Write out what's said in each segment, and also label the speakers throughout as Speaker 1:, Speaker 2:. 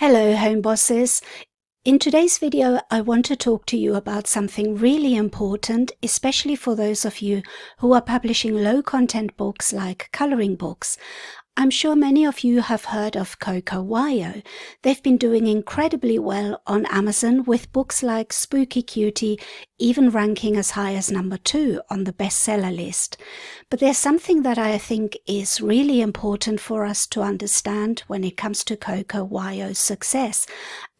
Speaker 1: Hello home bosses. In today's video I want to talk to you about something really important, especially for those of you who are publishing low content books like coloring books. I'm sure many of you have heard of Coco Wyo. They've been doing incredibly well on Amazon with books like Spooky Cutie even ranking as high as number 2 on the bestseller list. But there's something that I think is really important for us to understand when it comes to Coco Wyo's success,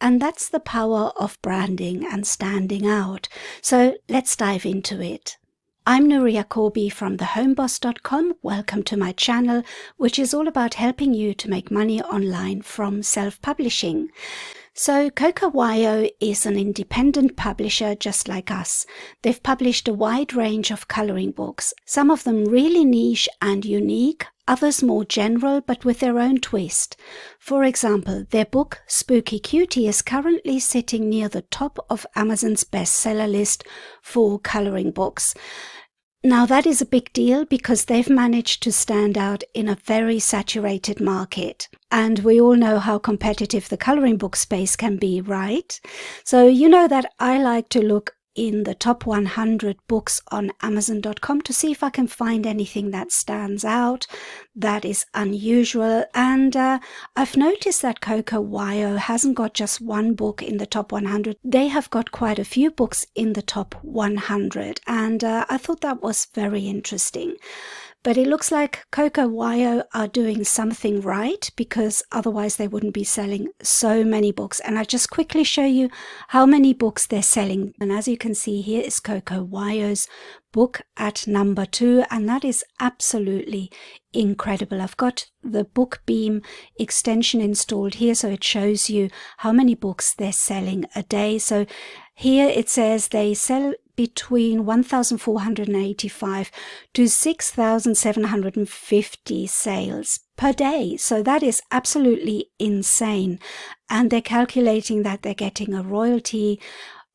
Speaker 1: and that's the power of branding and standing out. So let's dive into it. I'm Nuria Corby from thehomeboss.com. Welcome to my channel, which is all about helping you to make money online from self-publishing. So Coco Wyo is an independent publisher just like us. They've published a wide range of coloring books, some of them really niche and unique, others more general but with their own twist. For example, their book Spooky Cutie is currently sitting near the top of Amazon's bestseller list for coloring books. Now that is a big deal because they've managed to stand out in a very saturated market. And we all know how competitive the coloring book space can be, right? So you know that I like to look in the top 100 books on Amazon.com to see if I can find anything that stands out, that is unusual. And I've noticed that Coco Wyo hasn't got just one book in the top 100. They have got quite a few books in the top 100. And I thought that was very interesting. But it looks like Coco Wyo are doing something right, because otherwise they wouldn't be selling so many books. And I'll just quickly show you how many books they're selling. And as you can see, here is Coco Wyo's book at number 2, and that is absolutely incredible. I've got the Book Beam extension installed here, so it shows you how many books they're selling a day. So here it says they sell between 1,485 to 6,750 sales per day. So that is absolutely insane. And they're calculating that they're getting a royalty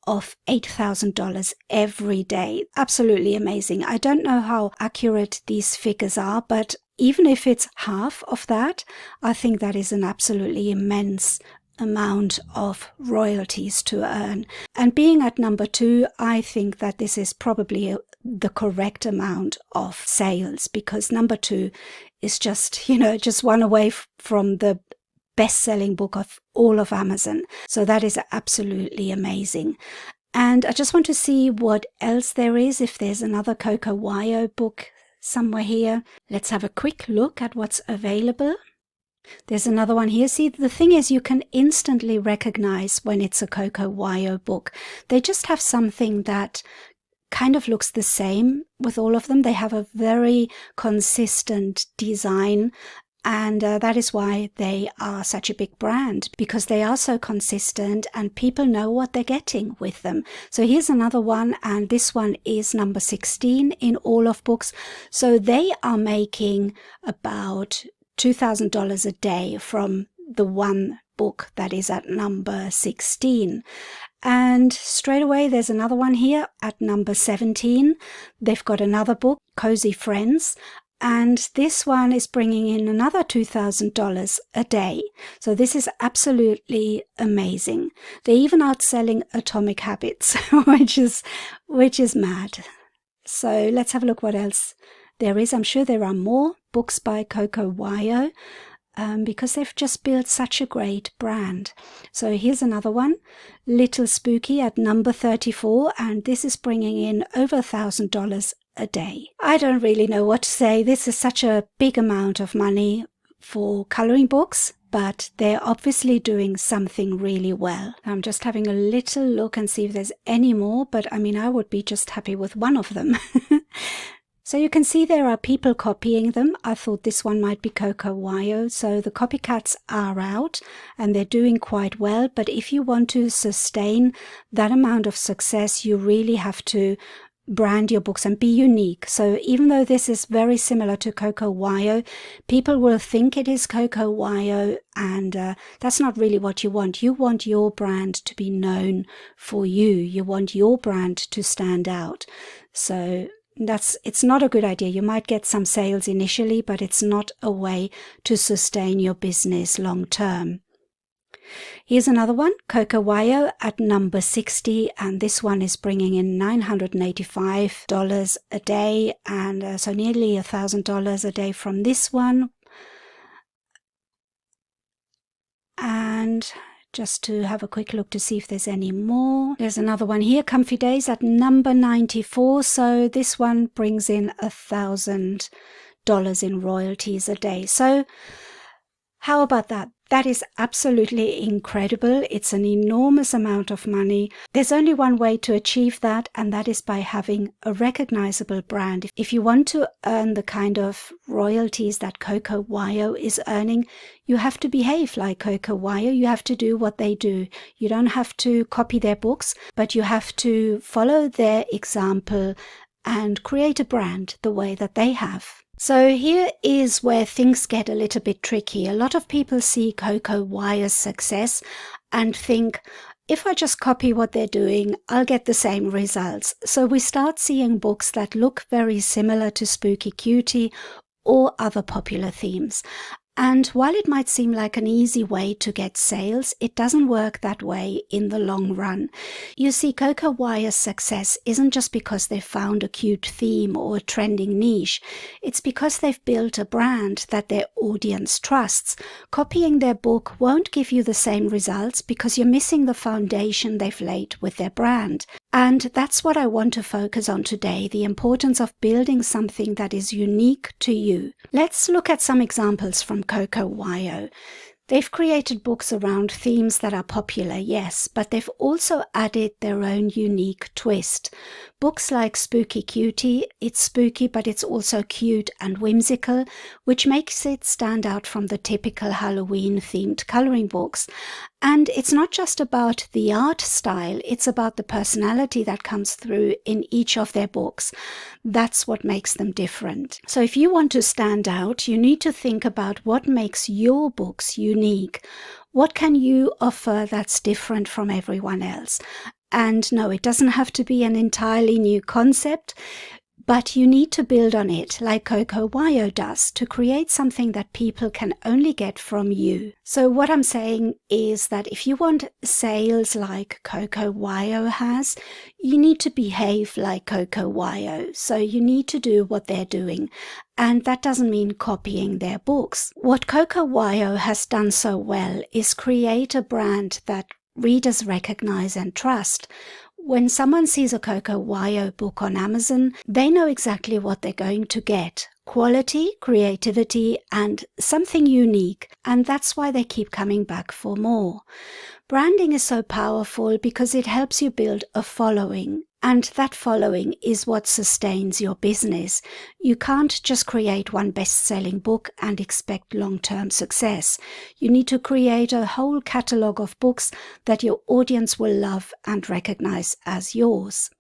Speaker 1: of $8,000 every day. Absolutely amazing. I don't know how accurate these figures are, but even if it's half of that, I think that is an absolutely immense amount of royalties to earn. And being at number 2, I think that this is probably the correct amount of sales, because number 2 is just one away from the best-selling book of all of Amazon. So that is absolutely amazing. And I just want to see what else there is, if there's another Coco Wyo book somewhere here. Let's have a quick look at what's available. There's another one here. See, the thing is, you can instantly recognize when it's a Coco Wyo book. They just have something that kind of looks the same with all of them. They have a very consistent design, and that is why they are such a big brand, because they are so consistent and people know what they're getting with them. So here's another one, and this one is number 16 in all of books. So they are making about $2,000 a day from the one book that is at number 16. And straight away there's another one here at number 17. They've got another book, Cozy Friends, and this one is bringing in another $2,000 a day. So this is absolutely amazing. They're even outselling Atomic Habits, which is mad. So let's have a look what else there is. I'm sure there are more books by Coco Wyo, because they've just built such a great brand. So here's another one, Little Spooky at number 34, and this is bringing in over $1,000 a day. I don't really know what to say. This is such a big amount of money for coloring books, but they're obviously doing something really well. I'm just having a little look and see if there's any more, but I mean, I would be just happy with one of them. So you can see there are people copying them. I thought this one might be Coco Wyo. So the copycats are out and they're doing quite well. But if you want to sustain that amount of success, you really have to brand your books and be unique. So even though this is very similar to Coco Wyo, people will think it is Coco Wyo, and that's not really what you want. You want your brand to be known for you. You want your brand to stand out. So it's not a good idea. You might get some sales initially, but it's not a way to sustain your business long term. Here's another one, Coco Wyo at number 60, and this one is bringing in $985 a day, and so nearly $1,000 a day from this one. And just to have a quick look to see if there's any more. There's another one here, Comfy Days at number 94, so this one brings in $1,000 in royalties a day. So how about that? That is absolutely incredible. It's an enormous amount of money. There's only one way to achieve that, and that is by having a recognizable brand. If you want to earn the kind of royalties that Coco Wyo is earning, you have to behave like Coco Wyo. You have to do what they do. You don't have to copy their books, but you have to follow their example and create a brand the way that they have. So here is where things get a little bit tricky. A lot of people see Coco Wyo's success and think, if I just copy what they're doing, I'll get the same results. So we start seeing books that look very similar to Spooky Cutie or other popular themes. And while it might seem like an easy way to get sales, it doesn't work that way in the long run. You see, Coco Wyo's success isn't just because they've found a cute theme or a trending niche. It's because they've built a brand that their audience trusts. Copying their book won't give you the same results because you're missing the foundation they've laid with their brand. And that's what I want to focus on today, the importance of building something that is unique to you. Let's look at some examples from Coco Wyo. They've created books around themes that are popular, yes, but they've also added their own unique twist. Books like Spooky Cutie, it's spooky, but it's also cute and whimsical, which makes it stand out from the typical Halloween-themed coloring books. And it's not just about the art style, it's about the personality that comes through in each of their books. That's what makes them different. So if you want to stand out, you need to think about what makes your books unique. What can you offer that's different from everyone else? And no, it doesn't have to be an entirely new concept, but you need to build on it like Coco Wyo does to create something that people can only get from you. So what I'm saying is that if you want sales like Coco Wyo has, you need to behave like Coco Wyo. So you need to do what they're doing. And that doesn't mean copying their books. What Coco Wyo has done so well is create a brand that readers recognize and trust. When someone sees a Coco Wyo book on Amazon, they know exactly what they're going to get. Quality, creativity, and something unique. And that's why they keep coming back for more. Branding is so powerful because it helps you build a following. And that following is what sustains your business. You can't just create one best-selling book and expect long-term success. You need to create a whole catalog of books that your audience will love and recognize as yours.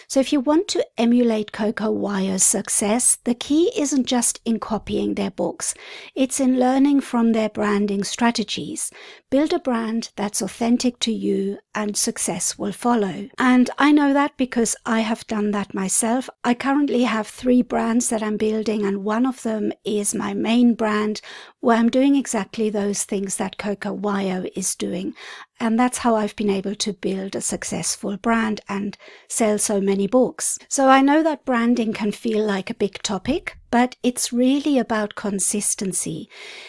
Speaker 1: So if you want to emulate Coco Wyo's success, the key isn't just in copying their books. It's in learning from their branding strategies. Build a brand that's authentic to you and success will follow. And I know that because I have done that myself. I currently have 3 brands that I'm building, and one of them is my main brand where I'm doing exactly those things that Coco Wyo is doing. And that's how I've been able to build a successful brand and sell so many books. So I know that branding can feel like a big topic, but it's really about consistency.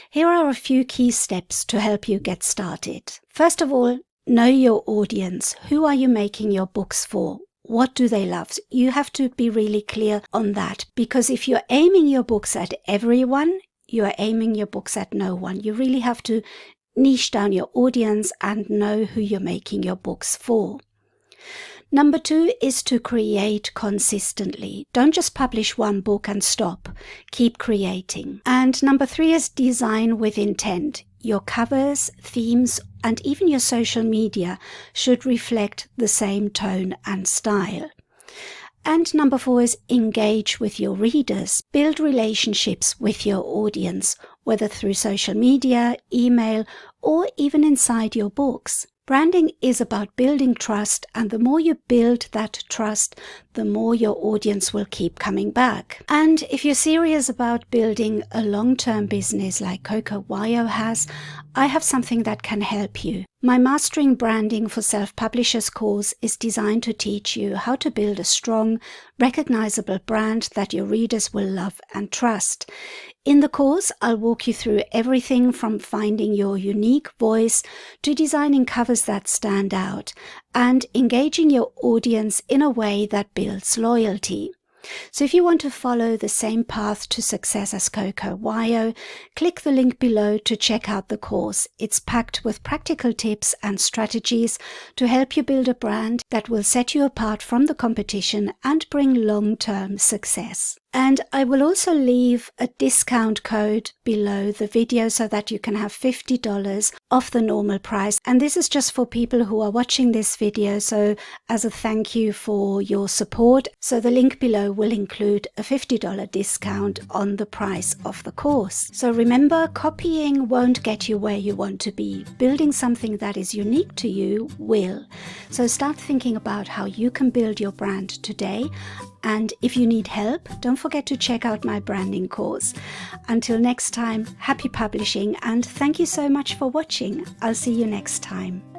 Speaker 1: Here are a few key steps to help you get started. First of all, know your audience. Who are you making your books for? What do they love? You have to be really clear on that, because if you're aiming your books at everyone, you are aiming your books at no one. You really have to niche down your audience and know who you're making your books for. Number 2 is to create consistently. Don't just publish one book and stop. Keep creating. And number 3 is design with intent. Your covers, themes, and even your social media should reflect the same tone and style. And number 4 is engage with your readers. Build relationships with your audience, whether through social media, email, or even inside your books. Branding is about building trust, and the more you build that trust, the more your audience will keep coming back. And if you're serious about building a long-term business like Coco Wyo has, I have something that can help you. My Mastering Branding for Self-Publishers course is designed to teach you how to build a strong, recognizable brand that your readers will love and trust. In the course, I'll walk you through everything from finding your unique voice to designing covers that stand out and engaging your audience in a way that builds loyalty. So if you want to follow the same path to success as Coco Wyo, click the link below to check out the course. It's packed with practical tips and strategies to help you build a brand that will set you apart from the competition and bring long-term success. And I will also leave a discount code below the video so that you can have $50 off the normal price. And this is just for people who are watching this video, so as a thank you for your support. So the link below will include a $50 discount on the price of the course. So remember, copying won't get you where you want to be. Building something that is unique to you will. So start thinking about how you can build your brand today. And if you need help, don't forget to check out my branding course. Until next time, happy publishing, and thank you so much for watching. I'll see you next time.